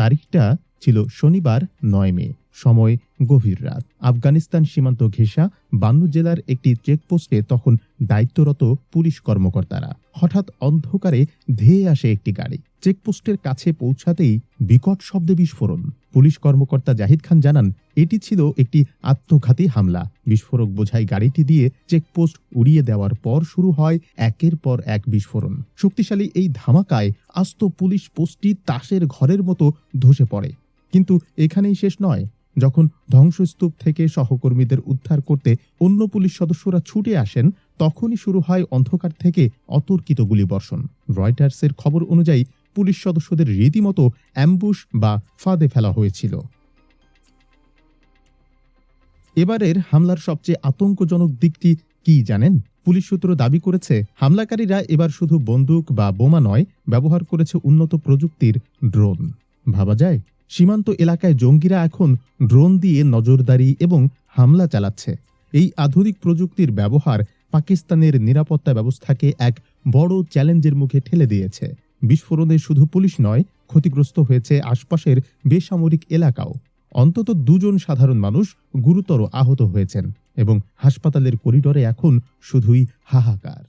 তারিখটা ছিল শনিবার ৯ মে। সময় গভীর রাত। আফগানিস্তান সীমান্ত ঘেঁষা বান্নু জেলার একটি চেকপোস্টে তখন দায়িত্বরত পুলিশ কর্মকর্তারা। হঠাৎ অন্ধকারে ধেয়ে আসে একটি গাড়ি। চেকপোস্টের কাছে পৌঁছাতেই বিকট শব্দে বিস্ফোরণ। পুলিশ কর্মকর্তা জাহিদ খান জানান, এটি ছিল একটি আত্মঘাতী হামলা। বিস্ফোরক বোঝাই গাড়িটি দিয়ে চেকপোস্ট উড়িয়ে দেওয়ার পর শুরু হয় একের পর এক বিস্ফোরণ। শক্তিশালী এই ধামাকায় আস্ত পুলিশ পোস্টটি তাসের ঘরের মতো ধসে পড়ে। কিন্তু এখানেই শেষ নয়। যখন ধ্বংসস্তূপ থেকে সহকর্মীদের উদ্ধার করতে অন্য পুলিশ সদস্যরা ছুটে আসেন, তখনই শুরু হয় অন্ধকার থেকে অতর্কিত গুলিবর্ষণ। রয়টার্সের খবর অনুযায়ী পুলিশ সদস্যদের রীতিমতো অ্যাম্বুশ বা ফাঁদে ফেলা হয়েছিল। এবারের হামলার সবচেয়ে আতঙ্কজনক দিকটি কি জানেন? পুলিশ সূত্র দাবি করেছে, হামলাকারীরা এবার শুধু বন্দুক বা বোমা নয়, ব্যবহার করেছে উন্নত প্রযুক্তির ড্রোন। ভাবা যায়, সীমান্ত এলাকায় জঙ্গিরা এখন ড্রোন দিয়ে নজরদারি এবং হামলা চালাচ্ছে। এই আধুনিক প্রযুক্তির ব্যবহার পাকিস্তানের নিরাপত্তা ব্যবস্থাকে এক বড় চ্যালেঞ্জের মুখে ঠেলে দিয়েছে। বিস্ফোরণে শুধু পুলিশ নয়, ক্ষতিগ্রস্ত হয়েছে আশপাশের বেসামরিক এলাকাও। অন্তত 2 জন সাধারণ মানুষ গুরুতর আহত হয়েছেন এবং হাসপাতালের করিডোরে এখন শুধুই হাহাকার।